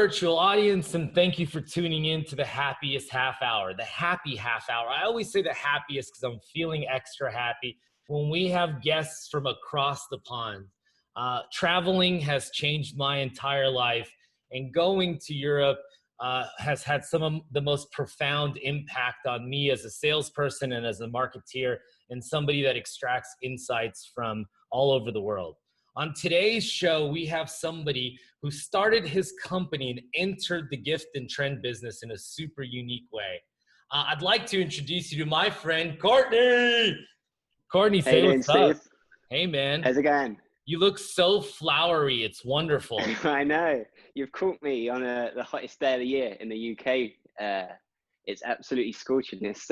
virtual audience, and thank you for tuning in to the happiest half hour, the happy half hour. I always say the happiest because I'm feeling extra happy when we have guests from across the pond. Traveling has changed my entire life, and going to Europe has had some of the most profound impact on me as a salesperson and as a marketeer and somebody that extracts insights from all over the world. On today's show, we have somebody who started his company and entered the gift and trend business in a super unique way. I'd like to introduce you to my friend, Courtney. Courtney, say what's up. Hey, man. How's it going? You look so flowery. It's wonderful. I know. You've caught me on the hottest day of the year in the UK. It's absolutely scorching. It's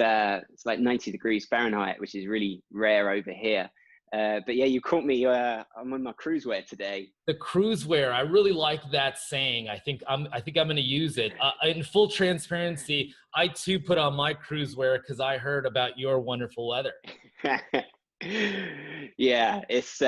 like 90 degrees Fahrenheit, which is really rare over here. But yeah, you caught me. I'm on my cruise wear today. The cruise wear. I really like that saying. I think I'm going to use it. In full transparency, I too put on my cruise wear because I heard about your wonderful weather. Yeah, it's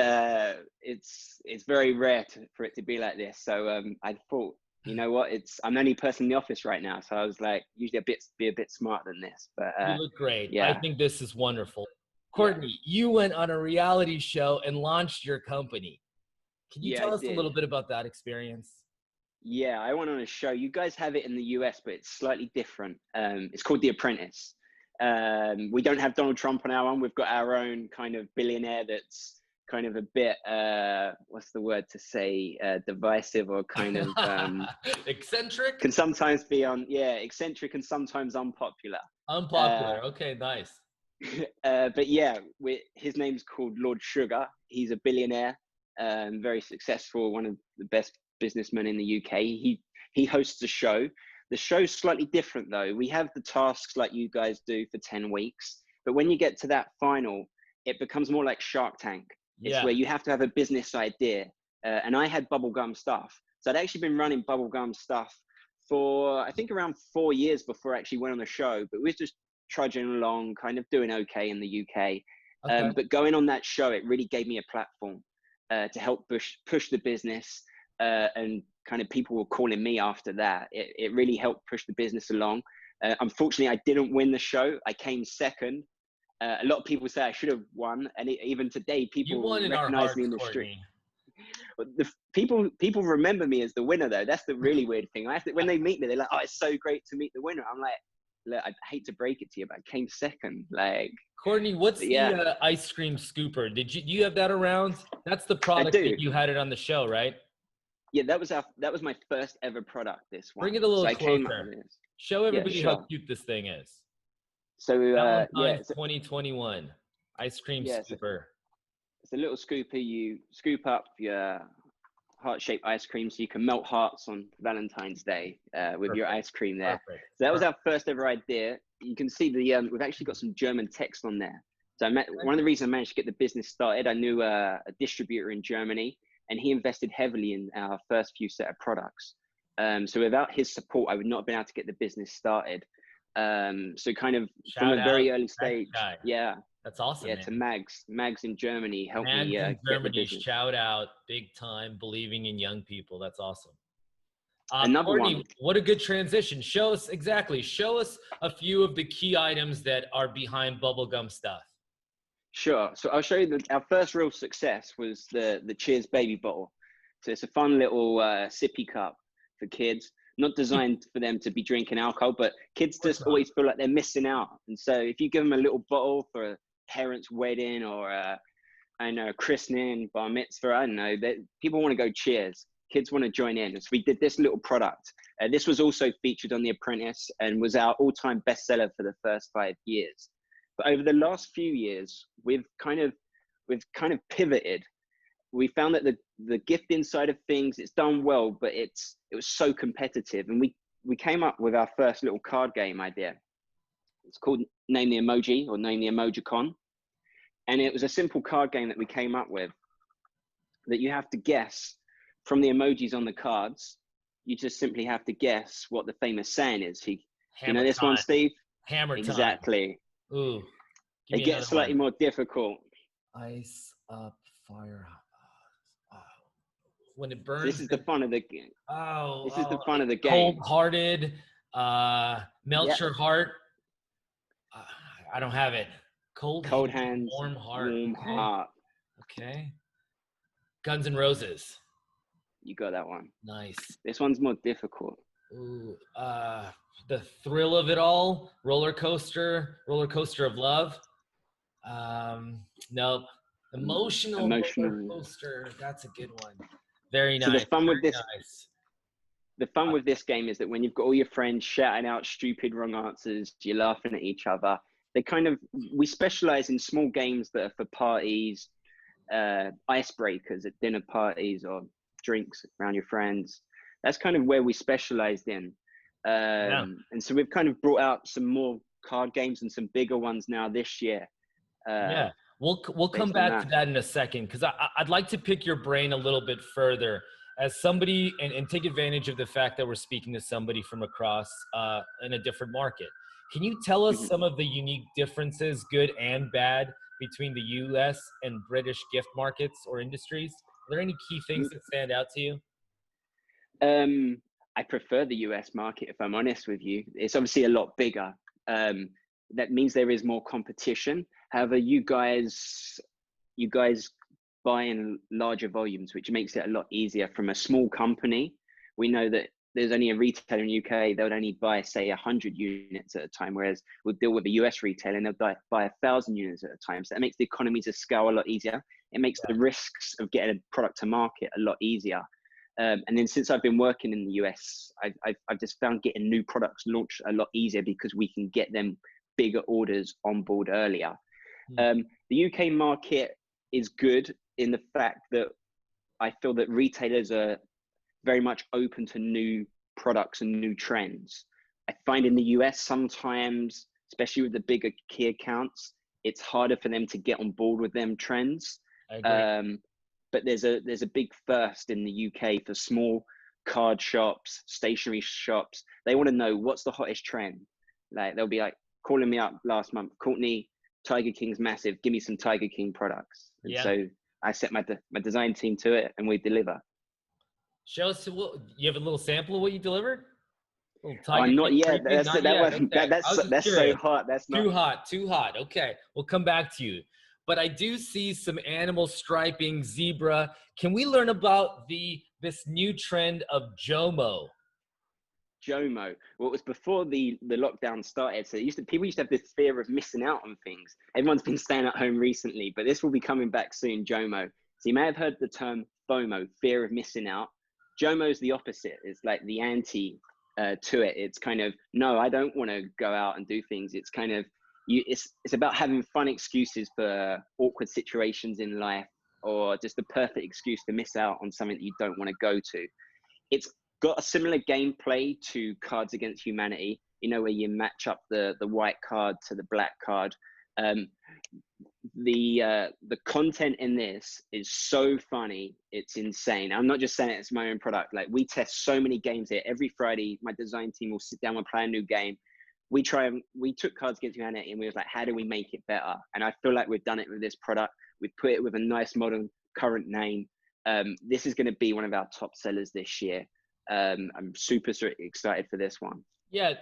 very rare for it to be like this. So I thought, you know what? I'm the only person in the office right now, so I was like, usually be a bit smarter than this. But you look great. Yeah. I think this is wonderful. Courtney, you went on a reality show and launched your company. Can you tell us a little bit about that experience? Yeah, I went on a show. You guys have it in the US, but it's slightly different. It's called The Apprentice. We don't have Donald Trump on our one. We've got our own kind of billionaire that's kind of a bit, what's the word to say, divisive or kind of eccentric? Can sometimes be eccentric and sometimes unpopular. Unpopular. Okay, nice. But yeah, his name's called Lord Sugar. He's a billionaire, very successful, one of the best businessmen in the UK. He hosts a show. The show's slightly different though. We have the tasks like you guys do for 10 weeks, but when you get to that final, it becomes more like Shark Tank. It's where you have to have a business idea. And I had Bubblegum Stuff. So I'd actually been running Bubblegum Stuff for, I think, around 4 years before I actually went on the show, but we was just trudging along, kind of doing okay in the UK. Okay. But going on that show, it really gave me a platform to help push the business, and kind of people were calling me after that. It really helped push the business along. Unfortunately, I didn't win the show. I came second. A lot of people say I should have won, and even today, people recognize me in the street. The people remember me as the winner, though. That's the really weird thing. When they meet me, they're like, "Oh, it's so great to meet the winner." I'm like, "Look, I hate to break it to you, but I came second." Like, Courtney, what's the ice cream scooper? Do you have that around? That's the product that you had it on the show, right? Yeah, that was my first ever product. This one. Bring it a little closer. Show everybody how cute this thing is. So Valentine's 2021 ice cream scooper. It's a little scooper. You scoop up your heart-shaped ice cream so you can melt hearts on Valentine's Day with your ice cream there. Perfect. So that was our first ever idea. You can see we've actually got some German text on there. So one of the reasons I managed to get the business started, I knew a distributor in Germany, and he invested heavily in our first few set of products. So without his support, I would not have been able to get the business started. So kind of from a very early stage, that's awesome. Yeah, man. To Mags in Germany helped me in get Germany, the business. Shout out, big time, believing in young people. That's awesome. Another Courtney, one. what a good transition. Show us a few of the key items that are behind Bubblegum Stuff. Sure. So I'll show you our first real success was the Cheers baby bottle. So it's a fun little sippy cup for kids. Not designed for them to be drinking alcohol, but kids just always feel like they're missing out. And so if you give them a little bottle for a parent's wedding or a christening, bar mitzvah, I don't know, people want to go cheers. Kids want to join in. So we did this little product. This was also featured on The Apprentice and was our all-time bestseller for the first 5 years. But over the last few years, we've kind of pivoted. We found that the gifting side of things, it's done well, but it was so competitive. And we came up with our first little card game idea. It's called Name the Emoji or Name the Emojicon. And it was a simple card game that we came up with that you have to guess from the emojis on the cards. You just simply have to guess what the famous saying is. You know this one, Steve? Hammer time. Exactly. Ooh. It gets slightly more difficult. Ice up, fire. when it So this burns. is the fun of the game. Oh, This is the fun of the game. cold-hearted, melt Yeah. your heart. Uh, I don't have it. Cold Cold hand, hands, warm heart. warm Okay. heart. Okay. Guns N' Roses. You got that one. Nice. This one's more difficult. Ooh, the thrill of it all. Roller coaster of love. Nope. Emotional roller Emotional. coaster. That's a good one. Very So the nice. fun with Very this, nice. the fun with this game is that when you've got all your friends shouting out stupid wrong answers, you're laughing at each other. We specialize in small games that are for parties, icebreakers at dinner parties or drinks around your friends. That's kind of where we specialized in. Yeah. And so we've kind of brought out some more card games and some bigger ones now this year. Yeah. We'll come Based on back to that. that in a second because I'd like to pick your brain a little bit further as somebody and take advantage of the fact that we're speaking to somebody from across in a different market. Can you tell us Mhm. some of the unique differences, good and bad, between the US and British gift markets or industries? Are there any key things that stand out to you? I prefer the US market, if I'm honest with you. It's obviously a lot bigger. That means there is more competition. However, you guys buy in larger volumes, which makes it a lot easier from a small company. We know that there's only a retailer in the UK, they would only buy, say, 100 units at a time, whereas we'll deal with a US retailer and they'll buy 1,000 units at a time. So that makes the economies of scale a lot easier. It makes the risks of getting a product to market a lot easier. And then since I've been working in the US, I've just found getting new products launched a lot easier because we can get them bigger orders on board earlier. The UK market is good in the fact that I feel that retailers are very much open to new products and new trends. I find in the US sometimes, especially with the bigger key accounts, it's harder for them to get on board with them trends. I agree. But there's a big thirst in the UK for small card shops, stationery shops. They want to know what's the hottest trend. Like they'll be like calling me up last month, Courtney, Tiger King's massive. Give me some Tiger King products. And so I set my design team to it, and we deliver. Show us you have a little sample of what you delivered. Not yet. Not yet. Okay. That's so hot. That's not Too hot. Too hot. Okay. We'll come back to you. But I do see some animal striping, zebra. Can we learn about this new trend of Jomo? Jomo. Well, it was before the lockdown started. So people used to have this fear of missing out on things. Everyone's been staying at home recently, but this will be coming back soon, Jomo. So you may have heard the term FOMO, fear of missing out. Jomo's the opposite. It's like the anti to it. It's kind of, no, I don't want to go out and do things. It's kind of, it's about having fun excuses for awkward situations in life, or just the perfect excuse to miss out on something that you don't want to go to. It's got a similar gameplay to Cards Against Humanity, where you match up the white card to the black card. The content in this is so funny, it's insane. I'm not just saying it's my own product. Like, we test so many games here. Every Friday, my design team will sit down and play a new game. We took Cards Against Humanity and we was like, how do we make it better? And I feel like we've done it with this product. We've put it with a nice modern current name. This is going to be one of our top sellers this year. I'm super excited for this one. Yeah,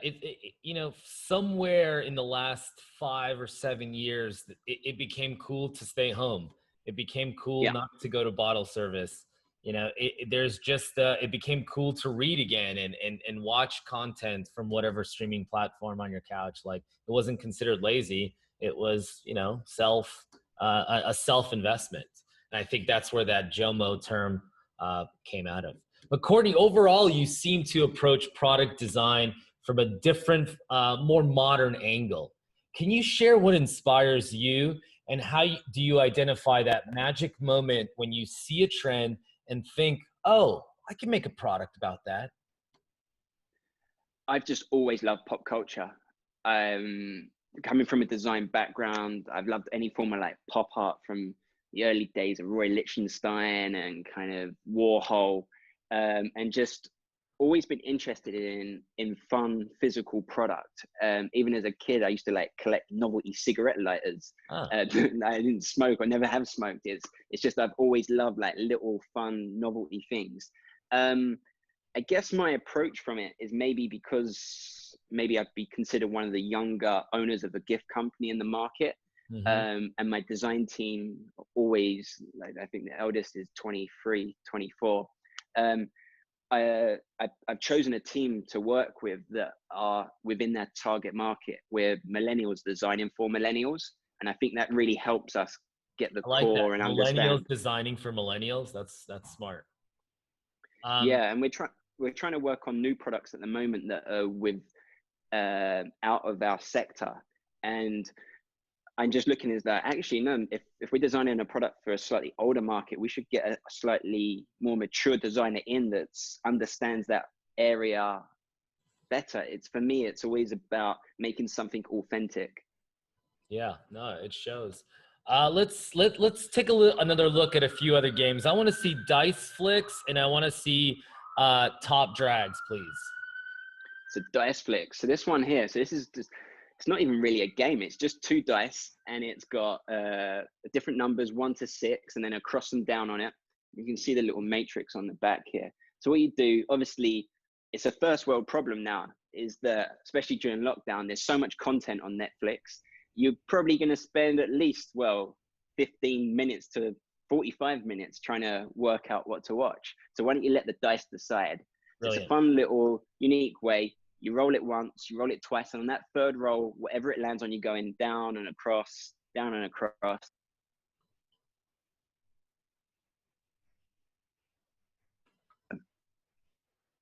somewhere in the last 5 or 7 years, it became cool to stay home. It became cool not to go to bottle service. It became cool to read again and watch content from whatever streaming platform on your couch. Like, it wasn't considered lazy. It was, a self investment. And I think that's where that JOMO term came out of. But Courtney, overall, you seem to approach product design from a different, more modern angle. Can you share what inspires you, and how do you identify that magic moment when you see a trend and think, oh, I can make a product about that? I've just always loved pop culture. Coming from a design background, I've loved any form of like pop art from the early days of Roy Lichtenstein and kind of Warhol. And just always been interested in fun physical product. Even as a kid, I used to like collect novelty cigarette lighters. Ah, I didn't smoke. I never have smoked. It's just I've always loved like little fun novelty things. I guess my approach from it is maybe because maybe I'd be considered one of the younger owners of a gift company in the market. hmm. And my design team always, like, I think the eldest is 23, 24. Um, I've chosen a team to work with that are within that target market. We're millennials designing for millennials. And I think that really helps us get the I like that. core and Millennials understand. designing for millennials. That's smart. Um, Yeah, and we're trying to work on new products at the moment that are with out of our sector. And I'm just looking as that actually, no, if we're designing a product for a slightly older market, we should get a slightly more mature designer in that understands that area better. It's for me, it's always about making something authentic. yeah, no, it shows. Let's take another look at a few other games. I want to see Dice Flicks and I want to see Top Drags, please. So dice flick. So this one here, so this is just, it's not even really a game. It's just two dice and it's got different numbers, 1 to 6, and then across and down on it. You can see the little matrix on the back here. So what you do, obviously, it's a first world problem now, is that especially during lockdown, there's so much content on Netflix. You're probably going to spend at least, well, 15 minutes to 45 minutes trying to work out what to watch. So why don't you let the dice decide? So it's a Brilliant. fun little unique way. You roll it once, you roll it twice, and on that third roll, whatever it lands on, you're going down and across, down and across.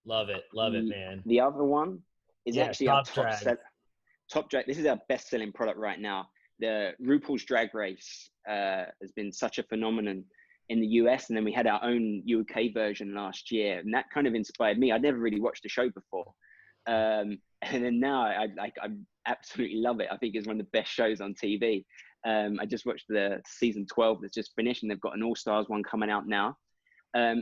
Love it, man. The other one is Yeah, actually our Top Drags. top drag. This is our best selling product right now. The RuPaul's Drag Race has been such a phenomenon in the US, and then we had our own UK version last year, and that kind of inspired me. I'd never really watched the show before, and then now I absolutely love it. I think it's one of the best shows on TV. I just watched the season 12 that's just finished, and they've got an All Stars one coming out now.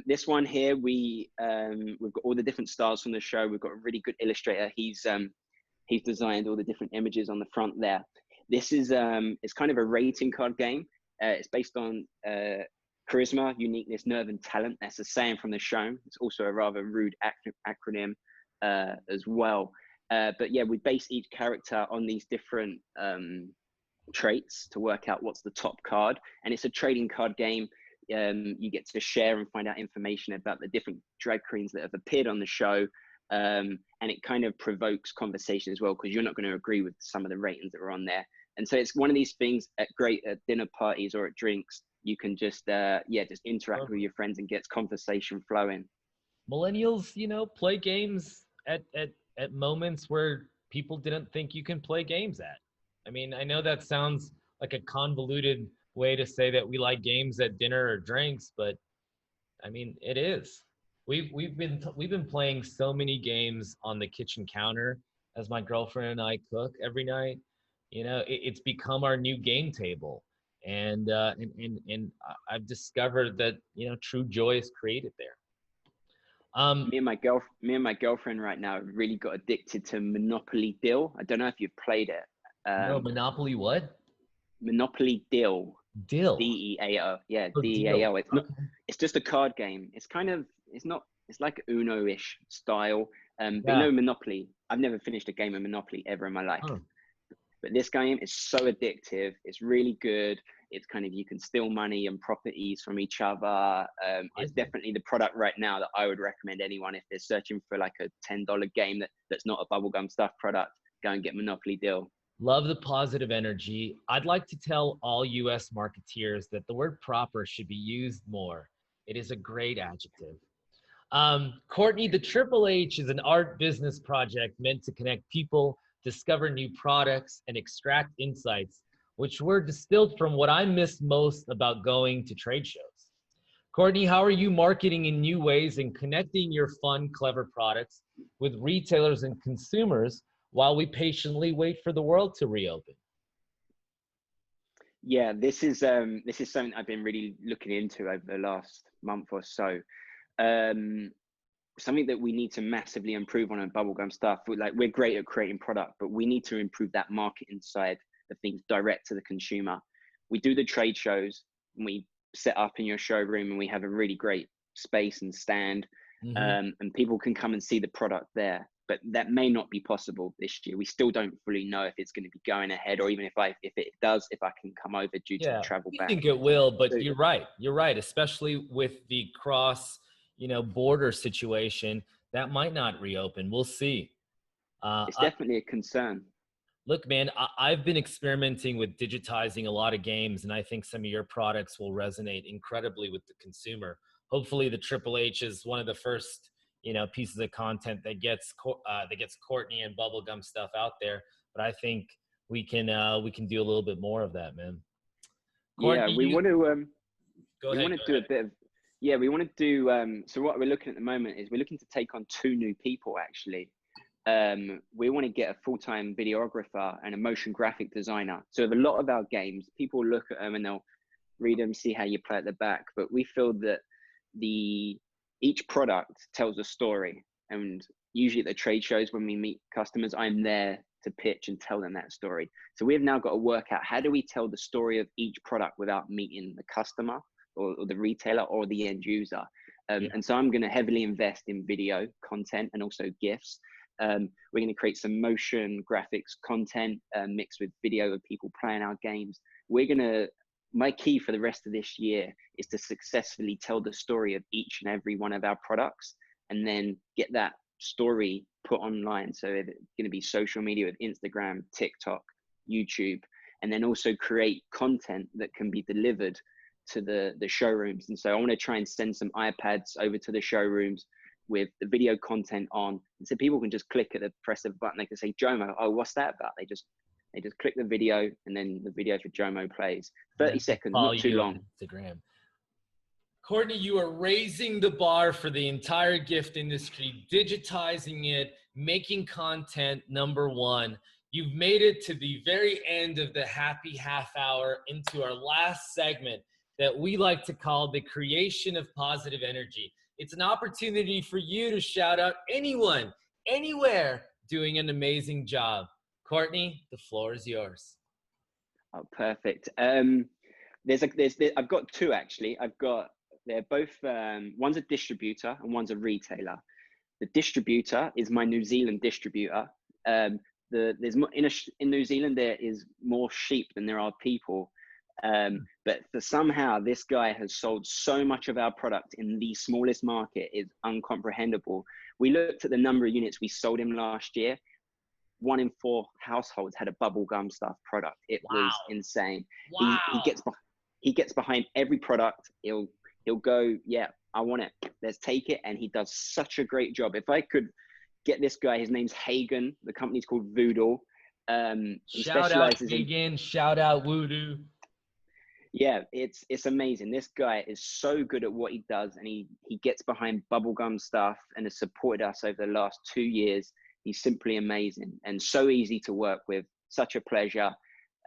This one here, we've got all the different stars from the show. We've got a really good illustrator. He's designed all the different images on the front there. This is it's kind of a rating card game. It's based on charisma, uniqueness, nerve, and talent. That's a saying from the show. It's also a rather rude acronym as well. But yeah, we base each character on these different traits to work out what's the top card. And it's a trading card game. You get to share and find out information about the different drag queens that have appeared on the show. And it kind of provokes conversation as well, because you're not going to agree with some of the ratings that are on there. And so it's one of these things at dinner parties or at drinks, you can just just interact with your friends and get conversation flowing. Millennials, play games at moments where people didn't think you can play games at. I mean, I know that sounds like a convoluted way to say that we like games at dinner or drinks, but I mean, it is. We've been playing so many games on the kitchen counter as my girlfriend and I cook every night. It's become our new game table, and I've discovered that true joy is created there. Me and my girlfriend right now really got addicted to Monopoly Deal. I don't know if you've played it. No, Monopoly what? Monopoly Deal. Dill. DEAO. Yeah, Oh, deal. DEAO. It's not. Okay. It's just a card game. It's kind of. It's not. It's like Uno-ish style. But Yeah. Monopoly. I've never finished a game of Monopoly ever in my life. Huh. But this game is so addictive. It's really good. It's kind of, you can steal money and properties from each other. I It's see. definitely the product right now that I would recommend anyone if they're searching for like a $10 game that's not a bubblegum stuff product. Go and get Monopoly Deal. Love the positive energy. I'd like to tell all US marketeers that the word proper should be used more. It is a great adjective. Courtney, the Triple H is an art business project meant to connect people, discover new products, and extract insights, which were distilled from what I miss most about going to trade shows. Courtney, how are you marketing in new ways and connecting your fun, clever products with retailers and consumers while we patiently wait for the world to reopen? Yeah, this is something I've been really looking into over the last month or so. something that we need to massively improve on bubblegum stuff. We're great at creating product, but we need to improve that marketing side of things direct to the consumer. We do the trade shows and we set up in your showroom and we have a really great space and stand, and people can come and see the product there. But that may not be possible this year. We still don't fully know if it's going to be going ahead, or even if it does, if I can come over due to the travel ban. I think it will, but so, you're right. Especially with the cross, border situation, that might not reopen. We'll see. It's definitely a concern. Look, man, I've been experimenting with digitizing a lot of games, and I think some of your products will resonate incredibly with the consumer. Hopefully the Triple H is one of the first, pieces of content that gets Courtney and Bubblegum Stuff out there. But I think we can do a little bit more of that, man. Courtney, we want to do a bit of, we want to do, so what we're looking at the moment is we're looking to take on 2 new people, actually. We want to get a full-time videographer and a motion graphic designer. So with a lot of our games, people look at them and they'll read them, see how you play at the back. But we feel that each product tells a story. And usually at the trade shows, when we meet customers, I'm there to pitch and tell them that story. So we have now got to work out, how do we tell the story of each product without meeting the customer or the retailer or the end user? And so I'm going to heavily invest in video content and also gifs. We're going to create some motion graphics content mixed with video of people playing our games. My key for the rest of this year is to successfully tell the story of each and every one of our products, and then get that story put online. So it's going to be social media with Instagram, TikTok, YouTube, and then also create content that can be delivered to the showrooms. And so I want to try and send some iPads over to the showrooms with the video content on, and so people can just press a button. They can say, Jomo, oh, what's that about? They just click the video, and then the video for Jomo plays. 30 seconds, not too long. Instagram. Courtney, you are raising the bar for the entire gift industry, digitizing it, making content number one. You've made it to the very end of the happy half hour, into our last segment that we like to call the creation of positive energy. It's an opportunity for you to shout out anyone, anywhere, doing an amazing job. Courtney, the floor is yours. Oh, perfect. I've got 2 actually. They're both, one's a distributor and one's a retailer. The distributor is my New Zealand distributor. There's more in New Zealand, there is more sheep than there are people. But somehow this guy has sold so much of our product in the smallest market is uncomprehendable. We looked at the number of units we sold him last year. 1 in 4 households had a Bubblegum Stuff product. It was insane. Wow. He gets behind every product. He'll go, yeah, I want it. Let's take it. And he does such a great job. If I could get this guy, his name's Hagen. The company's called Voodoo. Shout out Hagen. Shout out Voodoo. Yeah, it's amazing. This guy is so good at what he does, and he gets behind Bubblegum Stuff and has supported us over the last 2 years. He's simply amazing and so easy to work with. Such a pleasure,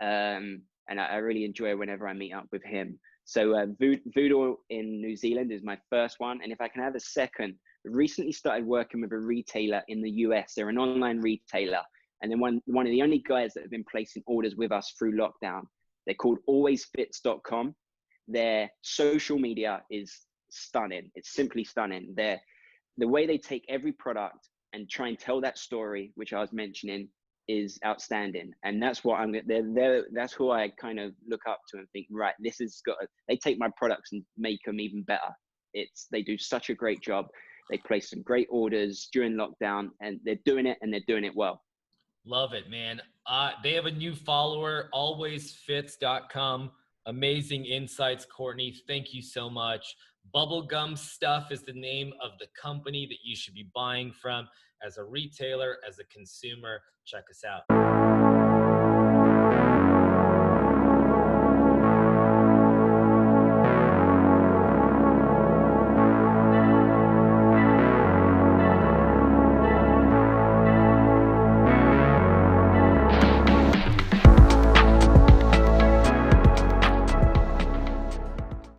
and I really enjoy whenever I meet up with him. So Voodoo in New Zealand is my first one, and if I can have a second, I recently started working with a retailer in the US. They're an online retailer, and then one of the only guys that have been placing orders with us through lockdown. They're called alwaysfits.com. Their social media is stunning. It's simply stunning. The way they take every product and try and tell that story, which I was mentioning, is outstanding. And that's what that's who I kind of look up to and think, right, they take my products and make them even better. They do such a great job. They place some great orders during lockdown, and they're doing it well. Love it, man. They have a new follower, alwaysfits.com. Amazing insights, Courtney. Thank you so much. Bubblegum Stuff is the name of the company that you should be buying from as a retailer, as a consumer. Check us out.